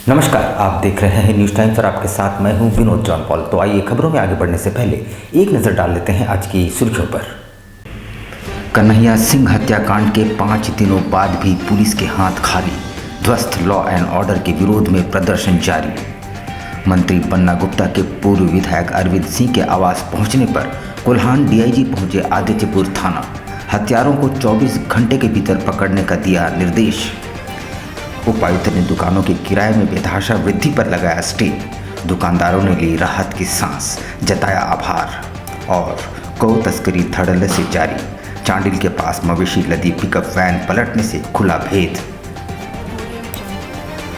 नमस्कार, आप देख रहे हैं न्यूज़ टाइम्स और आपके साथ मैं हूं विनोद जॉन पॉल। तो आइए खबरों में आगे बढ़ने से पहले एक नज़र डाल लेते हैं आज की सुर्खियों पर। कन्हैया सिंह हत्याकांड के 5 दिनों बाद भी पुलिस के हाथ खाली, ध्वस्त लॉ एंड ऑर्डर के विरोध में प्रदर्शन जारी। मंत्री बन्ना गुप्ता के पूर्व विधायक अरविंद सिंह के आवास पहुंचने पर कोल्हान डीआईजी पहुंचे आदित्यपुर थाना। हत्यारों को 24 घंटे के भीतर पकड़ने का दिया निर्देश। उपायुक्त ने दुकानों के किराए में बेतहाशा वृद्धि पर लगाया स्टे। दुकानदारों ने ली राहत की सांस, जताया आभार। और गौ तस्करी धड़ल्ले से जारी, चांडिल के पास मवेशी लदी पिकअप वैन पलटने से खुला भेद।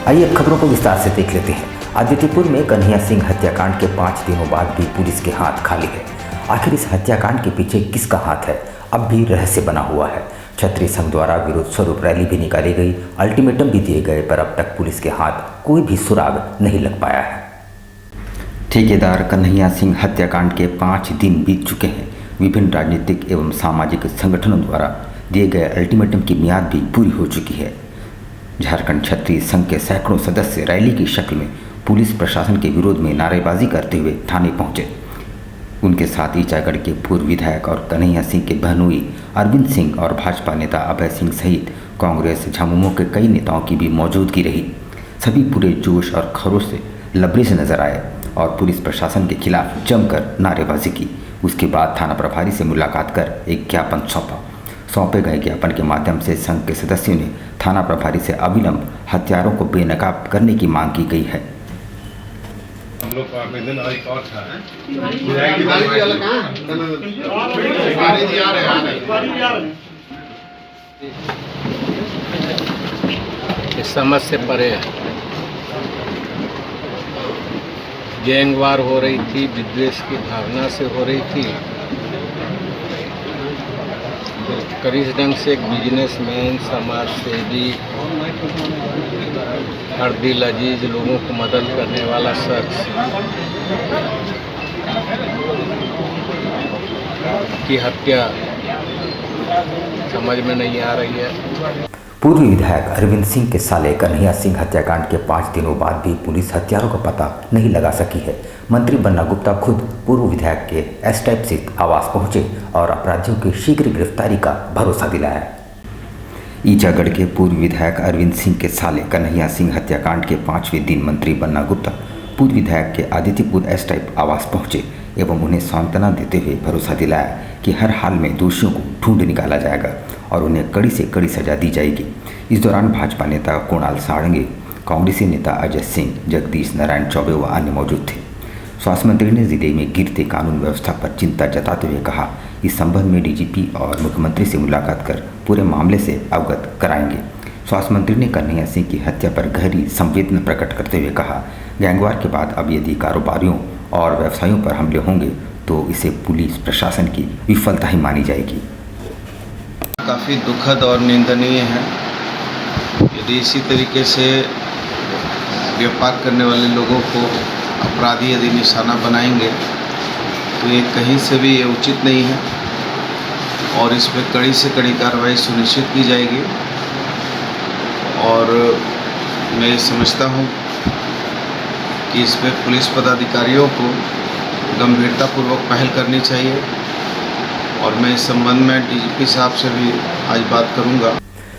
आइए अब खबरों को विस्तार से देख लेते हैं। आदित्यपुर में कन्हैया सिंह हत्याकांड के 5 दिनों बाद भी पुलिस के हाथ खाली है। आखिर इस हत्याकांड के पीछे किसका हाथ है, अब भी रहस्य बना हुआ है। क्षत्रिय संघ द्वारा विरोध स्वरूप रैली भी निकाली गई, अल्टीमेटम भी दिए गए, पर अब तक पुलिस के हाथ कोई भी सुराग नहीं लग पाया है। ठेकेदार कन्हैया सिंह हत्याकांड के 5 दिन बीत चुके हैं। विभिन्न राजनीतिक एवं सामाजिक संगठनों द्वारा दिए गए अल्टीमेटम की मियाद भी पूरी हो चुकी है। झारखंड क्षत्रिय संघ के सैकड़ों सदस्य रैली की शक्ल में पुलिस प्रशासन के विरोध में नारेबाजी करते हुए थाने पहुंचे। उनके साथ ईचागढ़ के पूर्व विधायक और कन्हैया सिंह के बहनोई अरविंद सिंह और भाजपा नेता अभय सिंह सहित कांग्रेस झामुमो के कई नेताओं की भी मौजूदगी रही। सभी पूरे जोश और खरोश से लबरे से नजर आए और पुलिस प्रशासन के खिलाफ जमकर नारेबाजी की। उसके बाद थाना प्रभारी से मुलाकात कर एक ज्ञापन सौंपे गए ज्ञापन के माध्यम से संघ के सदस्यों ने थाना प्रभारी से अविलंब हत्यारों को बेनकाब करने की मांग की गई है। हम लोग का आवेदन एक और था। इस समझ से परे गैंगवार हो रही थी, विद्वेष की भावना से हो रही थी। करीब ढंग से एक बिजनेसमैन, समाज सेवी, हर दिल अजीज लोगों को मदद करने वाला शख्स की हत्या समझ में नहीं आ रही है। पूर्व विधायक अरविंद सिंह के साले कन्हैया सिंह हत्याकांड के 5 दिनों बाद भी पुलिस हत्यारों का पता नहीं लगा सकी है। मंत्री बन्ना गुप्ता खुद पूर्व विधायक के एस टाइप स्थित आवास पहुंचे और अपराधियों की शीघ्र गिरफ्तारी का भरोसा दिलाया। ईचागढ़ के पूर्व विधायक अरविंद सिंह के साले कन्हैया सिंह हत्याकांड के 5वें दिन मंत्री बन्ना गुप्ता पूर्व विधायक के आदित्यपुर एस टाइप आवास पहुंचे एवं उन्हें सांत्वना देते हुए भरोसा दिलाया कि हर हाल में दोषियों को ढूंढ निकाला जाएगा और उन्हें कड़ी से कड़ी सजा दी जाएगी। इस दौरान भाजपा नेता कुणाल सारंगी, कांग्रेसी नेता अजय सिंह, जगदीश नारायण चौबे व अन्य मौजूद थे। स्वास्थ्य मंत्री ने जिले में गिरते कानून व्यवस्था पर चिंता जताते हुए कहा, इस संबंध में डीजीपी और मुख्यमंत्री से मुलाकात कर पूरे मामले से अवगत कराएंगे। स्वास्थ्य मंत्री ने कन्हैया सिंह की हत्या पर गहरी संवेदना प्रकट करते हुए कहा, गैंगवार के बाद अब यदि कारोबारियों और व्यवसायियों पर हमले होंगे तो इसे पुलिस प्रशासन की विफलता ही मानी जाएगी। काफ़ी दुखद और निंदनीय है। यदि इसी तरीके से व्यापार करने वाले लोगों को अपराधी यदि निशाना बनाएंगे तो ये कहीं से भी ये उचित नहीं है और इस पर कड़ी से कड़ी कार्रवाई सुनिश्चित की जाएगी। और मैं समझता हूँ कि इस पर पुलिस पदाधिकारियों को गंभीरतापूर्वक पहल करनी चाहिए और मैं इस संबंध में डीजीपी साहब से भी आज बात करूँगा।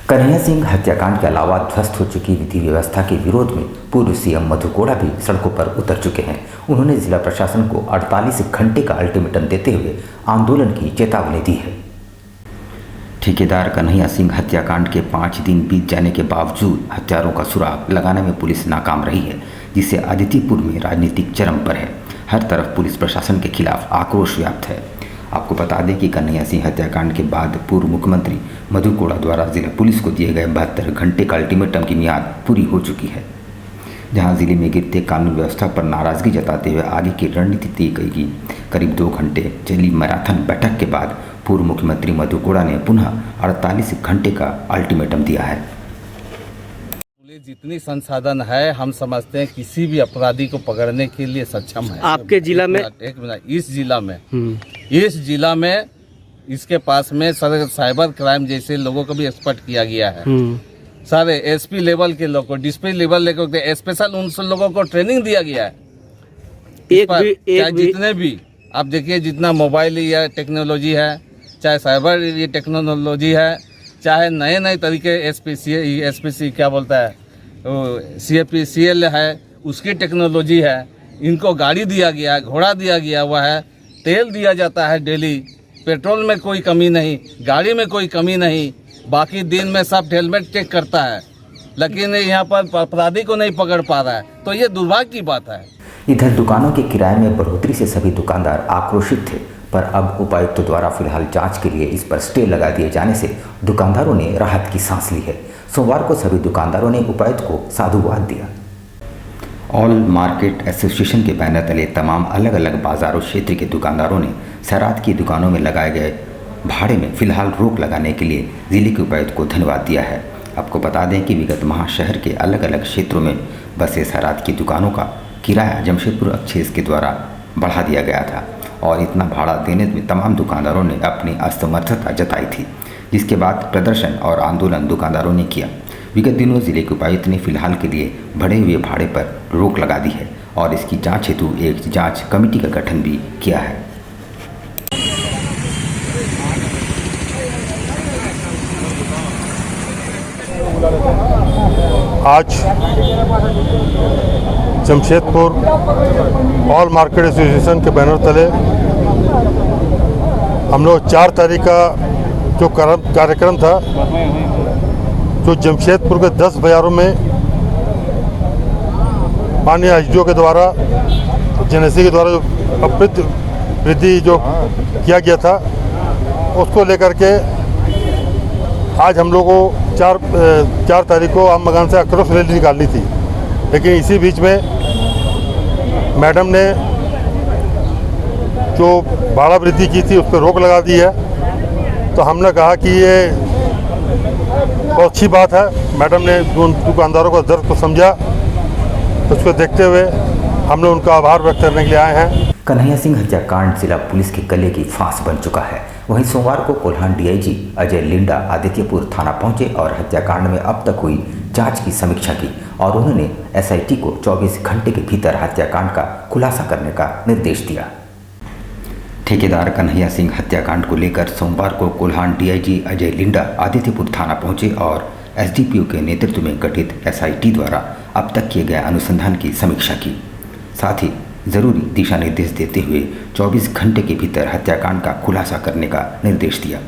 कन्हैया सिंह हत्याकांड के अलावा ध्वस्त हो चुकी विधि व्यवस्था के विरोध में पूर्व सीएम मधु कोड़ा भी सड़कों पर उतर चुके हैं। उन्होंने जिला प्रशासन को 48 घंटे का अल्टीमेटम देते हुए आंदोलन की चेतावनी दी है। ठेकेदार कन्हैया सिंह हत्याकांड के 5 दिन बीत जाने के बावजूद हत्यारों का सुराग लगाने में पुलिस नाकाम रही है, जिससे आदित्यपुर में राजनीतिक चरम पर है। हर तरफ पुलिस प्रशासन के खिलाफ आक्रोश व्याप्त है। आपको बता दें कि कन्हैया सिंह हत्याकांड के बाद पूर्व मुख्यमंत्री मधु कोड़ा द्वारा जिला पुलिस को दिए गए 72 घंटे का अल्टीमेटम की मियाद पूरी हो चुकी है। जहां जिले में गिरते कानून व्यवस्था पर नाराजगी जताते हुए आगे की रणनीति तय गई। करीब 2 घंटे चली मैराथन बैठक के बाद पूर्व मुख्यमंत्री मधु कोड़ा ने पुनः 48 घंटे का अल्टीमेटम दिया है। पुलिस जितनी संसाधन है, हम समझते हैं किसी भी अपराधी को पकड़ने के लिए सक्षम है। आपके जिला में इस जिला में इसके पास में साइबर क्राइम जैसे लोगों को भी एक्सपर्ट किया गया है। सारे एसपी लेवल के लोग को, डिस्ट्रिक्ट लेवल लेकर स्पेशल उन सब लोगों को ट्रेनिंग दिया गया है। चाहे जितने भी आप देखिए, जितना मोबाइल या टेक्नोलॉजी है, चाहे साइबर ये टेक्नोलॉजी है, चाहे नए नए तरीके एसपीसी क्या बोलता है, CFP-CL है, उसकी टेक्नोलॉजी है। इनको गाड़ी दिया गया है, घोड़ा दिया गया हुआ है, तेल दिया जाता है डेली, पेट्रोल में कोई कमी नहीं, गाड़ी में कोई कमी नहीं। बाकी दिन में सब हेलमेट चेक करता है, लेकिन यहाँ पर अपराधी को नहीं पकड़ पा रहा है, तो ये दुर्भाग्य की बात है। इधर दुकानों के किराए में बढ़ोतरी से सभी दुकानदार आक्रोशित थे, पर अब उपायुक्त द्वारा फिलहाल जांच के लिए इस पर स्टे लगा दिए जाने से दुकानदारों ने राहत की सांस ली है। सोमवार को सभी दुकानदारों ने उपायुक्त को साधुवाद दिया। ऑल मार्केट एसोसिएशन के बैनर तले तमाम अलग अलग बाजारों क्षेत्र के दुकानदारों ने शराब की दुकानों में लगाए गए भाड़े में फिलहाल रोक लगाने के लिए जिले के उपायुक्त को धन्यवाद दिया है। आपको बता दें कि विगत माह शहर के अलग अलग क्षेत्रों में बसे शराब की दुकानों का किराया जमशेदपुर एक्साइज के द्वारा बढ़ा दिया गया था और इतना भाड़ा देने में तमाम दुकानदारों ने अपनी असमर्थता जताई थी, जिसके बाद प्रदर्शन और आंदोलन दुकानदारों ने किया। विगत दिनों जिले के उपायुक्त ने फिलहाल के लिए बढ़े हुए भाड़े पर रोक लगा दी है और इसकी जांच हेतु एक जांच कमेटी का गठन भी किया है। आज जमशेदपुर ऑल मार्केट एसोसिएशन के बैनर तले हम लोग 4 तारीख का जो कार्यक्रम था, जो जमशेदपुर के 10 बाज़ारों में माननीय एसडीओ के द्वारा, जेनेसी के द्वारा जो अप्रत वृद्धि जो किया गया था, उसको लेकर के आज हम लोगों को 4 तारीख को आम बगान से आक्रोश रैली निकालनी थी। लेकिन इसी बीच में मैडम ने जो भाड़ा वृद्धि की थी उस पर रोक लगा दी है। तो हमने कहा कि ये बहुत अच्छी बात है, मैडम ने दुकानदारों का दर्द को समझा, तो उसको देखते हुए हम लोग उनका आभार व्यक्त करने के लिए आए हैं। कन्हैया सिंह हत्याकांड जिला पुलिस के गले की फांस बन चुका है। वहीं सोमवार को कोल्हान डीआईजी अजय लिंडा आदित्यपुर थाना पहुंचे और हत्याकांड में अब तक हुई जांच की समीक्षा की और उन्होंने एसआईटी को 24 घंटे के भीतर हत्याकांड का खुलासा करने का निर्देश दिया। ठेकेदार कन्हैया सिंह हत्याकांड को लेकर सोमवार को कोल्हान डीआईजी अजय लिंडा आदित्यपुर थाना पहुंचे और एसडीपीओ के नेतृत्व में गठित एसआईटी द्वारा अब तक किए गए अनुसंधान की समीक्षा की। साथ ही जरूरी दिशा निर्देश देते हुए 24 घंटे के भीतर हत्याकांड का खुलासा करने का निर्देश दिया।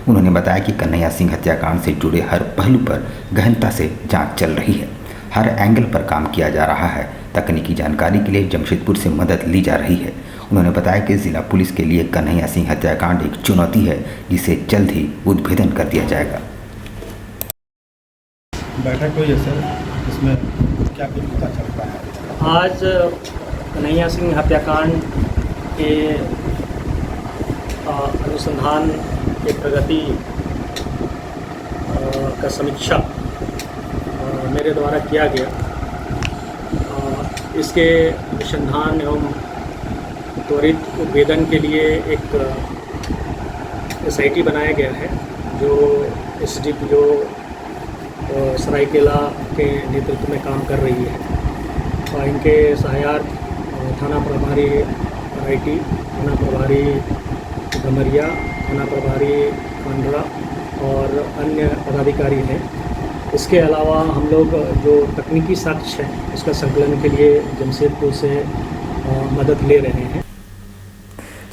उन्होंने बताया कि कन्हैया सिंह हत्याकांड से जुड़े हर पहलू पर गहनता से जांच चल रही है, हर एंगल पर काम किया जा रहा है। तकनीकी जानकारी के लिए जमशेदपुर से मदद ली जा रही है। उन्होंने बताया कि जिला पुलिस के लिए कन्हैया सिंह हत्याकांड एक चुनौती है, जिसे जल्द ही उद्भेदन कर दिया जाएगा। बैठक हुई है सर, इसमें क्या कुछ पता चलता है? आज कन्हैया सिंह हत्याकांड के अनुसंधान के प्रगति का समीक्षा मेरे द्वारा किया गया। इसके अनुसंधान एवं त्वरित उद्भेदन के लिए एक एसआईटी बनाया गया है, जो एसडीपीओ सरायकेला के नेतृत्व में काम कर रही है। और इनके सहायक थाना प्रभारी आईटी, थाना प्रभारी डमरिया, थाना प्रभारी खंडरा और अन्य पदाधिकारी हैं। इसके अलावा हम लोग जो तकनीकी साक्ष्य है उसका संकलन के लिए जमशेदपुर से मदद ले रहे हैं।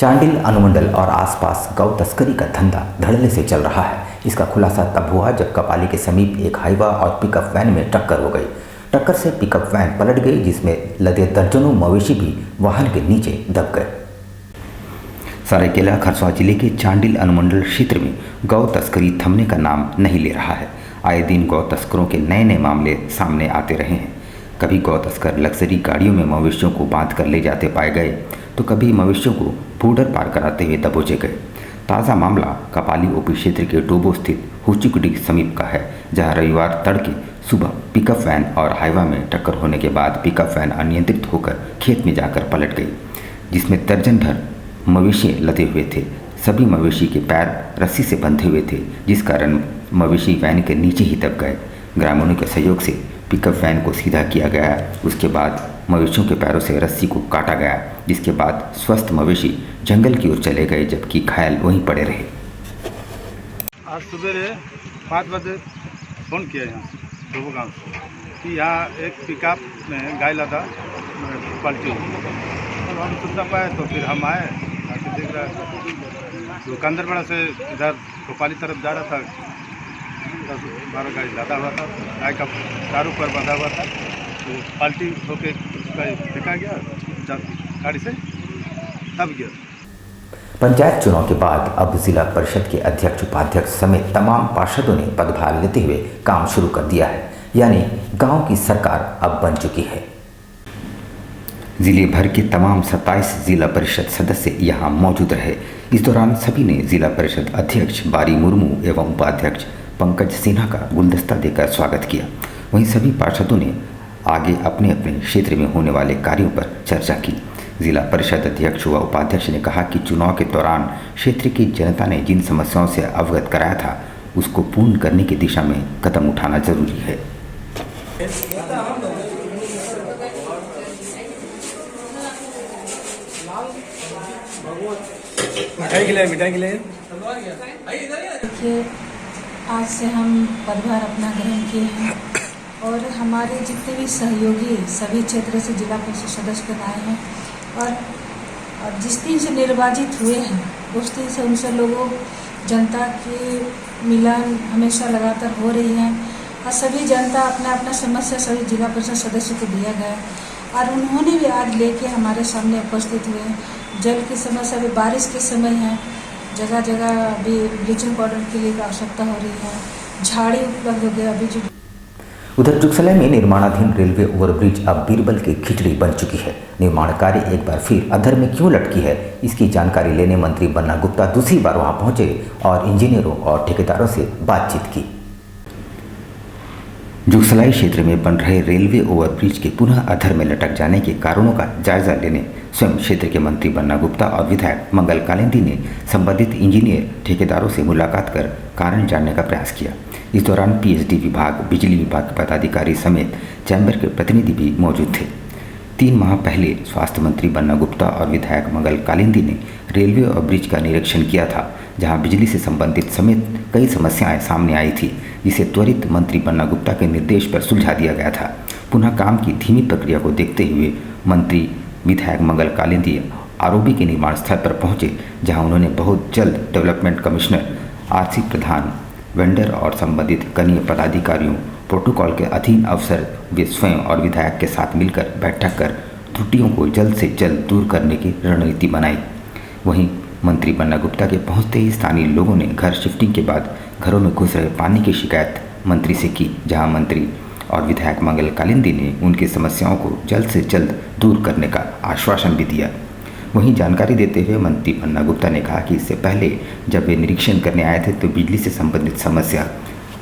चांडिल अनुमंडल और आसपास गौ तस्करी का धंधा धड़ल्ले से चल रहा है। इसका खुलासा तब हुआ जब कपाली के समीप एक हाईवा और पिकअप वैन में टक्कर हो गई। टक्कर से पिकअप वैन पलट गई, जिसमें लदे दर्जनों मवेशी भी वाहन के नीचे दब गए। सरायकेला खरसावां जिले के चांडिल अनुमंडल क्षेत्र में गौ तस्करी थमने का नाम नहीं ले रहा है। आए दिन गौ तस्करों के नए नए मामले सामने आते रहे हैं। कभी गौ तस्कर लग्जरी गाड़ियों में मवेशियों को बांध कर ले जाते पाए गए, तो कभी मवेशियों को बॉर्डर पार कराते हुए दबोचे गए। ताज़ा मामला कपाली ओपी क्षेत्र के डोबो स्थित हुचीकुटी समीप का है, जहां रविवार तड़के सुबह पिकअप वैन और हाईवा में टक्कर होने के बाद पिकअप वैन अनियंत्रित होकर खेत में जाकर पलट गई, जिसमें दर्जन भर मवेशी लदे हुए थे। सभी मवेशी के पैर रस्सी से बंधे हुए थे, जिस कारण मवेशी वैन के नीचे ही दब गए। ग्रामीणों के सहयोग से पिकअप वैन को सीधा किया गया। उसके बाद मवेशियों के पैरों से रस्सी को काटा गया, जिसके बाद स्वस्थ मवेशी जंगल की ओर चले गए, जबकि घायल वहीं पड़े रहे। आज सवेरे 5 बजे फ़ोन किया यहाँ से दोबो गाँव से कि यहाँ एक पिकअप में गाय लदा पलटी हुई। तो हम सुनना पाए तो फिर हम आए, आके देख रहा था दुकानदार बड़ा से इधर भोपाली तरफ जा रहा था। 10-12 गाय लदा हुआ था, गाय का चारों पर बंधा हुआ था। तो पलटी होके गाय फेंका गया गाड़ी से, तब गया। पंचायत चुनाव के बाद अब जिला परिषद के अध्यक्ष उपाध्यक्ष समेत तमाम पार्षदों ने पदभार लेते हुए काम शुरू कर दिया है, यानी गांव की सरकार अब बन चुकी है। जिले भर के तमाम 27 जिला परिषद सदस्य यहां मौजूद रहे। इस दौरान सभी ने जिला परिषद अध्यक्ष बारी मुर्मू एवं उपाध्यक्ष पंकज सिन्हा का गुलदस्ता देकर स्वागत किया। वहीं सभी पार्षदों ने आगे अपने अपने क्षेत्र में होने वाले कार्यों पर चर्चा की। जिला परिषद अध्यक्ष व उपाध्यक्ष ने कहा कि चुनाव के दौरान क्षेत्र की जनता ने जिन समस्याओं से अवगत कराया था, उसको पूर्ण करने की दिशा में कदम उठाना जरूरी है। देखिए, आज से हम पदभार अपना ग्रहण किए हैं और हमारे जितने भी सहयोगी सभी क्षेत्र से जिला परिषद सदस्य आए हैं और जिस दिन से निर्वाचित हुए हैं उस दिन से उनसे लोगों जनता की मिलन हमेशा लगातार हो रही है और सभी जनता अपना अपना समस्या सभी जिला परिषद सदस्य को दिया गया और उन्होंने भी आज लेके हमारे सामने उपस्थित हुए हैं। जल की समस्या भी, बारिश के समय है, जगह जगह अभी ब्लीचिंग पाउडर के लिए आवश्यकता हो रही है, झाड़ी उपलब्ध हो गया अभी जो। उधर जुगसलाई में निर्माणाधीन रेलवे ओवरब्रिज अब बीरबल की खिचड़ी बन चुकी है। निर्माण कार्य एक बार फिर अधर में क्यों लटकी है, इसकी जानकारी लेने मंत्री बन्ना गुप्ता दूसरी बार वहां पहुंचे और इंजीनियरों और ठेकेदारों से बातचीत की। जुगसलाई क्षेत्र में बन रहे रेलवे ओवरब्रिज के पुनः अधर में लटक जाने के कारणों का जायजा लेने स्वयं क्षेत्र के मंत्री बन्ना गुप्ता और विधायक मंगल कालिंदी ने संबंधित इंजीनियर ठेकेदारों से मुलाकात कर कारण जानने का प्रयास किया। इस दौरान पीएचडी विभाग, बिजली विभाग के पदाधिकारी समेत चैम्बर के प्रतिनिधि भी मौजूद थे। 3 माह पहले स्वास्थ्य मंत्री बन्ना गुप्ता और विधायक मंगल कालिंदी ने रेलवे ओवरब्रिज का निरीक्षण किया था, जहां बिजली से संबंधित समेत कई समस्याएं सामने आई थी, जिसे त्वरित मंत्री बन्ना गुप्ता के निर्देश पर सुलझा दिया गया था। पुनः काम की धीमी प्रक्रिया को देखते हुए मंत्री विधायक मंगल कालिंदी आरओबी के निर्माण स्थल पर पहुंचे, जहां उन्होंने बहुत जल्द डेवलपमेंट कमिश्नर, आरसी प्रधान, वेंडर और संबंधित कनीय पदाधिकारियों, प्रोटोकॉल के अधीन अफसर वे स्वयं और विधायक के साथ मिलकर बैठक कर त्रुटियों को जल्द से जल्द दूर करने की रणनीति बनाई। वहीं मंत्री बन्ना गुप्ता के पहुंचते ही स्थानीय लोगों ने घर शिफ्टिंग के बाद घरों में घुस रहे पानी की शिकायत मंत्री से की, जहां मंत्री और विधायक मंगल कालिंदी ने उनकी समस्याओं को जल्द से जल्द दूर करने का आश्वासन भी दिया। वहीं जानकारी देते हुए मंत्री बन्ना गुप्ता ने कहा कि इससे पहले जब वे निरीक्षण करने आए थे तो बिजली से संबंधित समस्या,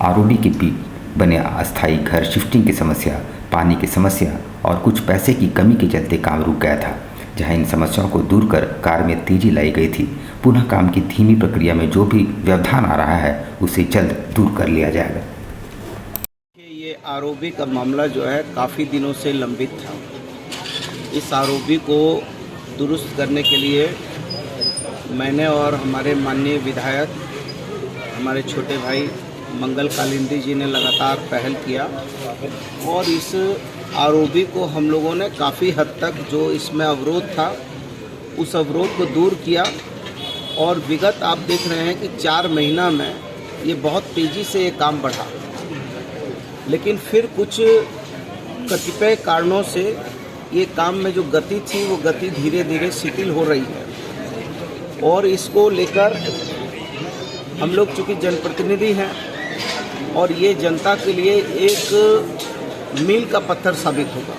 आरओडी के भी बने अस्थायी घर शिफ्टिंग की समस्या, पानी की समस्या और कुछ पैसे की कमी के चलते काम रुक गया था, जहां इन समस्याओं को दूर कर कार्य में तेजी लाई गई थी। पुनः काम की धीमी प्रक्रिया में जो भी व्यवधान आ रहा है उसे जल्द दूर कर लिया जाएगा। ये आरओबी का मामला जो है काफ़ी दिनों से लंबित था। इस आरओबी को दुरुस्त करने के लिए मैंने और हमारे माननीय विधायक, हमारे छोटे भाई मंगल कालिंदी जी ने लगातार पहल किया और इस आरओबी को हम लोगों ने काफ़ी हद तक जो इसमें अवरोध था उस अवरोध को दूर किया और विगत आप देख रहे हैं कि 4 महीना में ये बहुत तेज़ी से ये काम बढ़ा, लेकिन फिर कुछ कतिपय कारणों से ये काम में जो गति थी वो गति धीरे धीरे शिथिल हो रही है और इसको लेकर हम लोग चूँकि जनप्रतिनिधि हैं और ये जनता के लिए एक मील का पत्थर साबित होगा।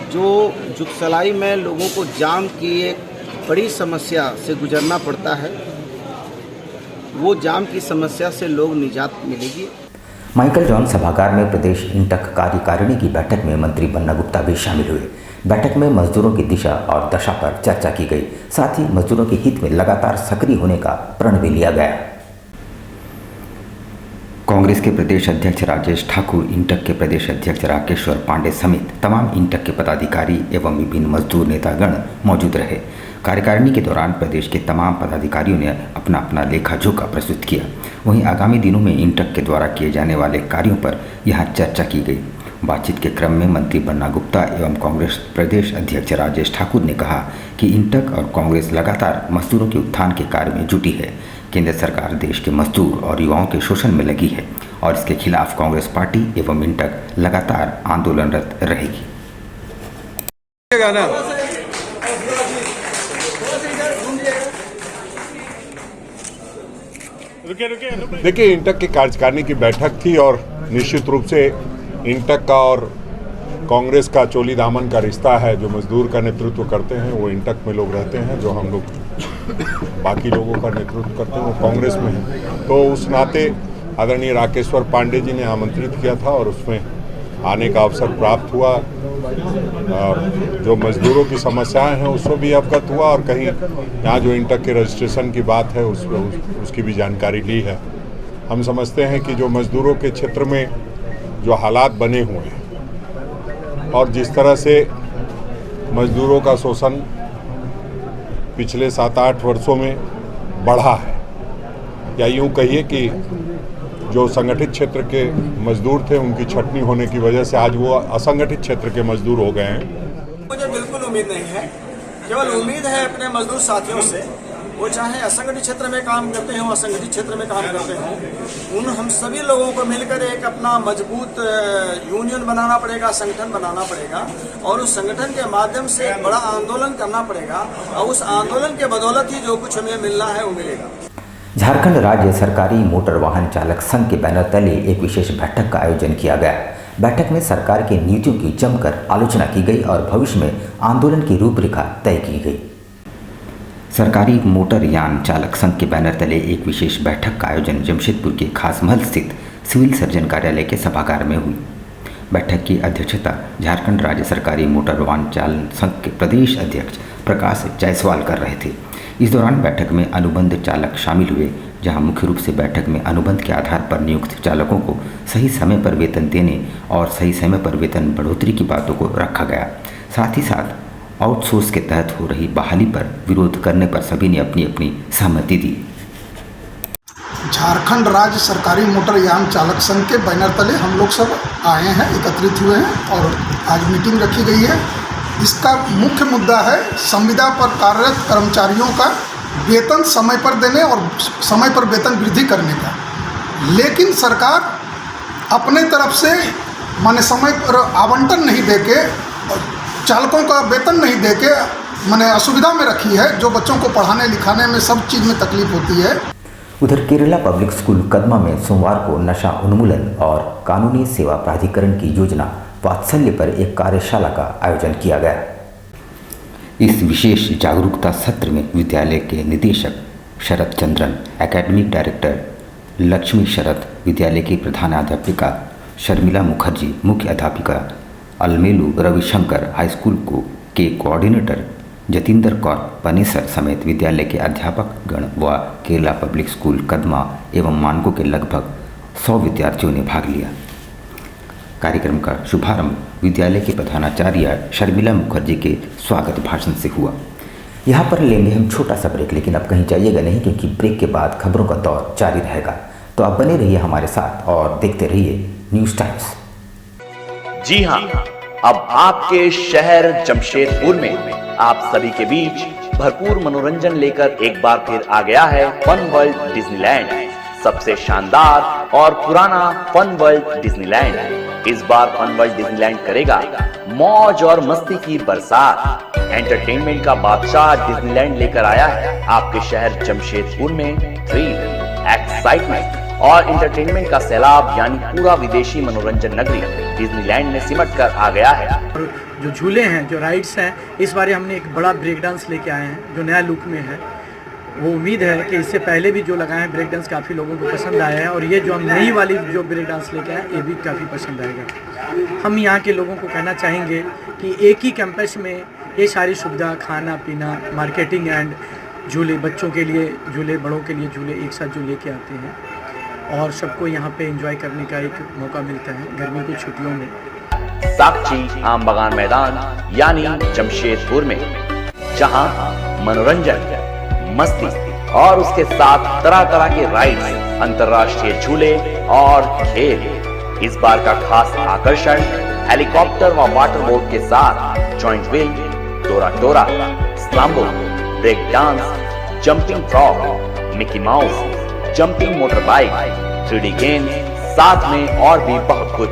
जो जुगसलाई में लोगों को जाम की एक बड़ी समस्या से गुजरना पड़ता है, वो जाम की समस्या से लोग निजात मिलेगी। माइकल जॉन सभागार में प्रदेश इंटक कार्यकारिणी की बैठक में मंत्री बन्ना गुप्ता भी शामिल हुए। बैठक में मजदूरों की दिशा और दशा पर चर्चा की गई, साथ ही मजदूरों के हित में लगातार सक्रिय होने का प्रण भी लिया गया। कांग्रेस के प्रदेश अध्यक्ष राजेश ठाकुर, इंटक के प्रदेश अध्यक्ष राकेश्वर पांडे समेत तमाम इंटक के पदाधिकारी एवं विभिन्न मजदूर नेतागण मौजूद रहे। कार्यकारिणी के दौरान प्रदेश के तमाम पदाधिकारियों ने अपना अपना लेखा जोखा प्रस्तुत किया। वहीं आगामी दिनों में इंटक के द्वारा किए जाने वाले कार्यों पर यहाँ चर्चा की गई। बातचीत के क्रम में मंत्री बन्ना गुप्ता एवं कांग्रेस प्रदेश अध्यक्ष राजेश ठाकुर ने कहा कि इंटक और कांग्रेस लगातार मजदूरों के उत्थान के कार्य में जुटी है। केंद्र सरकार देश के मजदूर और युवाओं के शोषण में लगी है और इसके खिलाफ कांग्रेस पार्टी एवं इंटक लगातार आंदोलनरत रहेगी। देखिए, इंटक की कार्यकारिणी की बैठक थी और निश्चित रूप से इंटक का और कांग्रेस का चोली दामन का रिश्ता है। जो मजदूर का नेतृत्व करते हैं वो इंटक में लोग रहते हैं, जो हम लोग बाकी लोगों का नेतृत्व करते हैं वो कांग्रेस में है। तो उस नाते आदरणीय राकेश्वर पांडे जी ने आमंत्रित किया था और उसमें आने का अवसर प्राप्त हुआ। जो मजदूरों की समस्याएं हैं उसको भी अवगत हुआ और कहीं यहाँ जो इंटक के रजिस्ट्रेशन की बात है उसकी भी जानकारी ली है। हम समझते हैं कि जो मजदूरों के क्षेत्र में जो हालात बने हुए हैं और जिस तरह से मजदूरों का शोषण पिछले 7-8 वर्षों में बढ़ा है, या यूँ कहिए कि जो संगठित क्षेत्र के मजदूर थे उनकी छटनी होने की वजह से आज वो असंगठित क्षेत्र के मजदूर हो गए हैं। मुझे बिल्कुल उम्मीद नहीं है, केवल उम्मीद है अपने मजदूर साथियों से, वो चाहे असंगठित क्षेत्र में काम करते हों, असंगठित क्षेत्र में काम करते हों, हम सभी लोगों को मिलकर एक अपना मजबूत यूनियन बनाना पड़ेगा, संगठन बनाना पड़ेगा और उस संगठन के माध्यम से बड़ा आंदोलन करना पड़ेगा और उस आंदोलन के बदौलत ही जो कुछ हमें मिलना है वो मिलेगा। झारखंड राज्य सरकारी मोटर वाहन चालक संघ के बैनर तले एक विशेष बैठक का आयोजन किया गया। बैठक में सरकार की नीतियों की जमकर आलोचना की गई और भविष्य में आंदोलन की रूपरेखा तय की गई। सरकारी मोटर यान चालक संघ के बैनर तले एक विशेष बैठक का आयोजन जमशेदपुर के खासमहल स्थित सिविल सर्जन कार्यालय के सभागार में हुई। बैठक की अध्यक्षता झारखंड राज्य सरकारी मोटर वाहन चालक संघ के प्रदेश अध्यक्ष प्रकाश जायसवाल कर रहे थे। इस दौरान बैठक में अनुबंध चालक शामिल हुए, जहां मुख्य रूप से बैठक में अनुबंध के आधार पर नियुक्त चालकों को सही समय पर वेतन देने और सही समय पर वेतन बढ़ोतरी की बातों को रखा गया। साथ ही साथ आउटसोर्स के तहत हो रही बहाली पर विरोध करने पर सभी ने अपनी अपनी सहमति दी। झारखंड राज्य सरकारी मोटर यान चालक संघ के बैनर तले हम लोग सब आए हैं, एकत्रित हुए हैं और आज मीटिंग रखी गई है। इसका मुख्य मुद्दा है संविदा पर कार्यरत कर्मचारियों का वेतन समय पर देने और समय पर वेतन वृद्धि करने का। लेकिन सरकार अपने तरफ से माने समय पर आवंटन नहीं देके, चालकों का वेतन नहीं देके माने असुविधा में रखी है, जो बच्चों को पढ़ाने लिखाने में सब चीज़ में तकलीफ होती है। उधर केरला पब्लिक स्कूल कदमा में सोमवार को नशा उन्मूलन और कानूनी सेवा प्राधिकरण की योजना वात्सल्य पर एक कार्यशाला का आयोजन किया गया। इस विशेष जागरूकता सत्र में विद्यालय के निदेशक शरद चंद्रन, एकेडमिक डायरेक्टर लक्ष्मी शरद, विद्यालय की प्रधानाध्यापिका शर्मिला मुखर्जी, मुख्य अध्यापिका अलमेलू रविशंकर, हाईस्कूल के कोऑर्डिनेटर जतिंदर कौर पनेसर समेत विद्यालय के अध्यापक गण व केरला पब्लिक स्कूल कदमा एवं मानकों के लगभग 100 विद्यार्थियों ने भाग लिया। कार्यक्रम का शुभारंभ विद्यालय के प्रधानाचार्य शर्मिला मुखर्जी के स्वागत भाषण से हुआ। यहाँ पर लेंगे हम छोटा सा ब्रेक, लेकिन अब कहीं जाइएगा नहीं, क्योंकि ब्रेक के बाद खबरों का दौर जारी रहेगा। तो अब बने रहिए हमारे साथ और देखते रहिए न्यूज़ टाइम्स। जी हाँ, अब आपके शहर जमशेदपुर में आप सभी के बीच भरपूर मनोरंजन लेकर एक बार फिर आ गया है फन वर्ल्ड डिज्नीलैंड। सबसे शानदार और पुराना फन वर्ल्ड डिज्नीलैंड इस बार फन वर्ल्ड डिज्नीलैंड करेगा मौज और मस्ती की बरसात। एंटरटेनमेंट का बादशाह डिज्नीलैंड लेकर आया है आपके शहर जमशेदपुर में थ्रिल, एक्साइटमेंट और एंटरटेनमेंट का सैलाब, यानी पूरा विदेशी मनोरंजन नगरी डिज्नीलैंड में सिमट कर आ गया है। जो झूले हैं, जो राइड्स हैं, इस बार हमने एक बड़ा ब्रेक डांस लेके आए हैं जो नया लुक में है। वो उम्मीद है कि इससे पहले भी जो लगाए हैं ब्रेक डांस काफ़ी लोगों को पसंद आया है और ये जो हम नई वाली जो ब्रेक डांस लेके आए ये भी काफ़ी पसंद आएगा। हम यहाँ के लोगों को कहना चाहेंगे कि एक ही कैंपस में ये सारी सुविधा, खाना पीना, मार्केटिंग एंड झूले, बच्चों के लिए झूले, बड़ों के लिए झूले एक साथ जो लेके आते हैं, और सबको यहाँ पे एंजॉय करने का एक मौका मिलता है गर्मी की छुट्टियों में। साक्षी आम बागान मैदान यानी जमशेदपुर में, जहां मनोरंजन, मस्ती और उसके साथ तरह तरह के राइड्स, अंतर्राष्ट्रीय झूले और खेल। इस बार का खास आकर्षण हेलीकॉप्टर व वाटर बोट के साथ जॉइंट व्हील, टोरा टोरा, स्लाम्बो, break dance, jumping frog, Mickey Mouse, jumping motor bike, 3D game, साथ में और भी बहुत कुछ।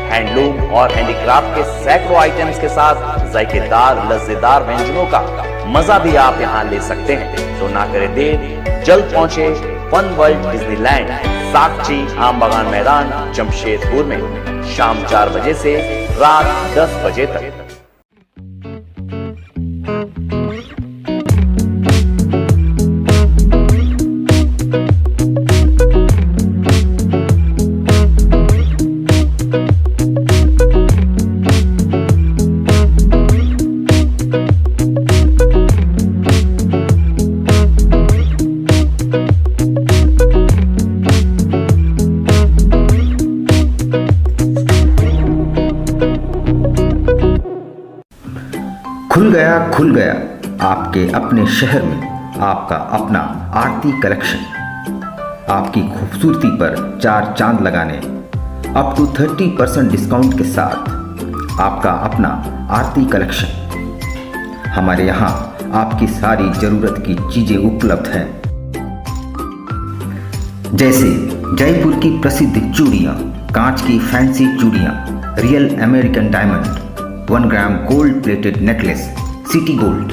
हैंडलूम और हैंडीक्राफ्ट के सैकड़ों आइटम्स के साथ जायकेदार लज्जेदार व्यंजनों का मजा भी आप यहाँ ले सकते हैं। तो ना करें देर, जल्द पहुंचे फन वर्ल्ड डिज्नीलैंड, साक्षी आम बागान मैदान, जमशेदपुर में, शाम 4 बजे से रात 10 बजे तक। खुल गया आपके अपने शहर में आपका अपना आरती कलेक्शन। आपकी खूबसूरती पर 4 चांद लगाने अप टू 30% डिस्काउंट के साथ आपका अपना आरती कलेक्शन। हमारे यहाँ आपकी सारी ज़रूरत की चीज़ें उपलब्ध हैं, जैसे जयपुर की प्रसिद्ध चूड़ियाँ, कांच की फैंसी चूड़ियाँ, real American diamond, 1 gram gold plated necklace, city gold.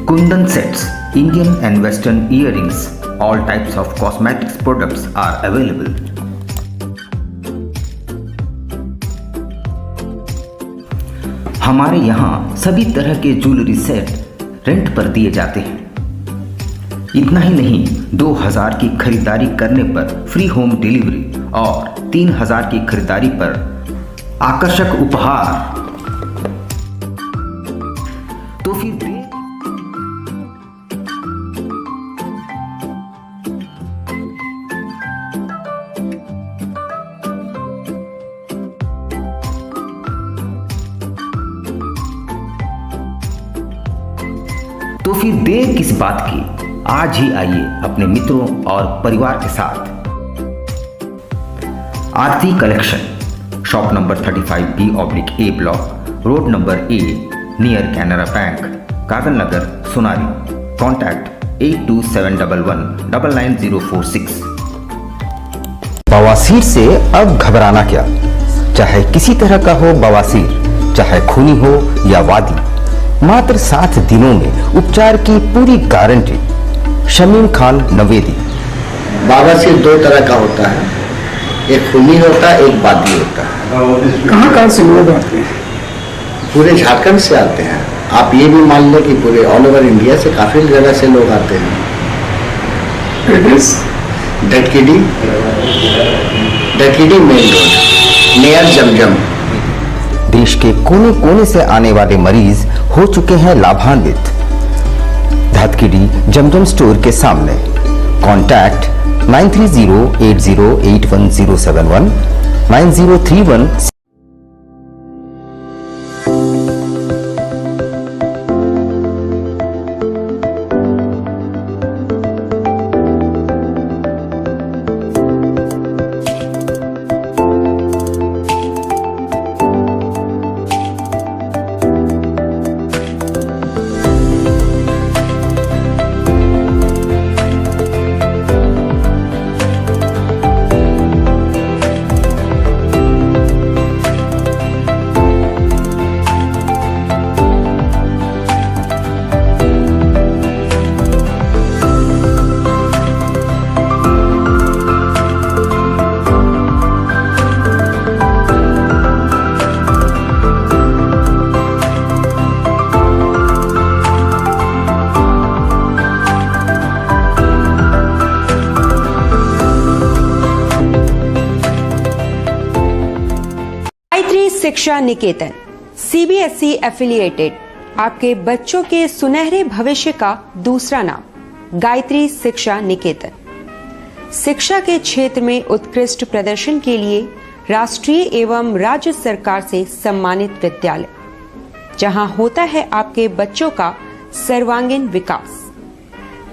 Kundan sets, Indian and Western earrings, all types of cosmetics products are available. हमारे यहाँ सभी तरह के ज्वेलरी सेट रेंट पर दिए जाते हैं। इतना ही नहीं, 2000 की खरीदारी करने पर फ्री होम डिलीवरी और 3000 की खरीदारी पर आकर्षक उपहार। तो फिर देर किस बात की, आज ही आइए अपने मित्रों और परिवार के साथ। Aarti collection, shop number 35B/A block, road number A, near Canara bank, Kagal Nagar, Sonari. Contact 8271119046। बवासीर से अब घबराना क्या, चाहे किसी तरह का हो बवासीर, चाहे खूनी हो या वादी, मात्र 7 दिनों में उपचार की पूरी गारंटी। शमीम खान नवेदी। बवासीर 2 तरह का होता है, एक खूनी होता है, एक वादी होता है। कहाँ से लोग आते हैं? पूरे झारखंड से आते हैं। आप ये भी मान लें कि पूरे ऑल ओवर इंडिया से काफी जगह से लोग आते हैं। डटकीडी मेन रोड, नियर जमजम। देश के कोने कोने से आने वाले मरीज हो चुके हैं लाभान्वित। धतकीडी जमजम स्टोर के सामने। कॉन्टैक्ट 9308081071 9031 शिक्षा निकेतन CBSE एफिलिएटेड आपके बच्चों के सुनहरे भविष्य का दूसरा नाम गायत्री शिक्षा निकेतन। शिक्षा के क्षेत्र में उत्कृष्ट प्रदर्शन के लिए राष्ट्रीय एवं राज्य सरकार से सम्मानित विद्यालय, जहां होता है आपके बच्चों का सर्वांगीण विकास।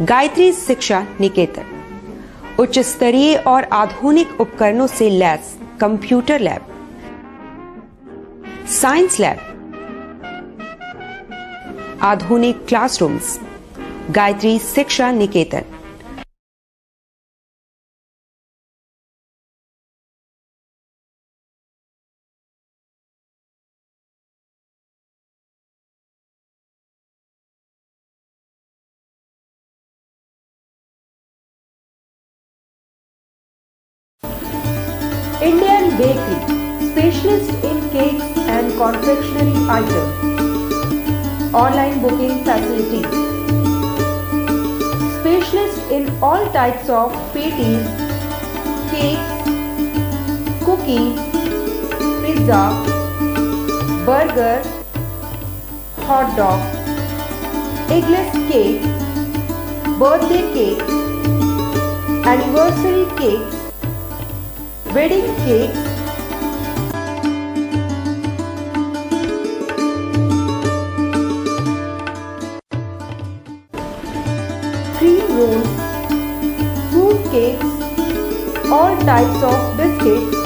गायत्री शिक्षा निकेतन उच्च स्तरीय और आधुनिक उपकरणों से lace computer lab, science lab, आधुनिक क्लासरूम्स। गायत्री शिक्षा निकेतन। Indian Bakery, specialist in cakes and confectionery items. Online booking facilities. Specialist in all types of patties, cakes, cookies, pizza, burger, hot dog, eggless cake, birthday cake, anniversary cakes, wedding cakes, cream rolls, fruit cakes, all types of biscuits,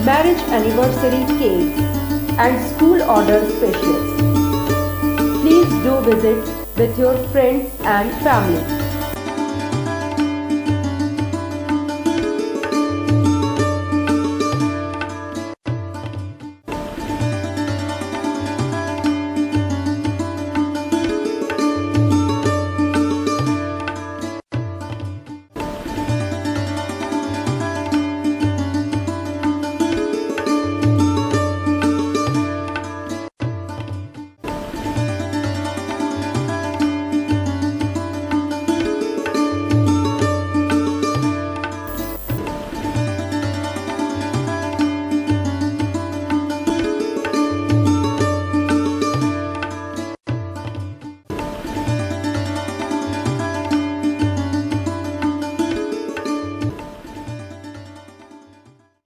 marriage anniversary cakes, and school order specialists. Please do visit with your friends and family.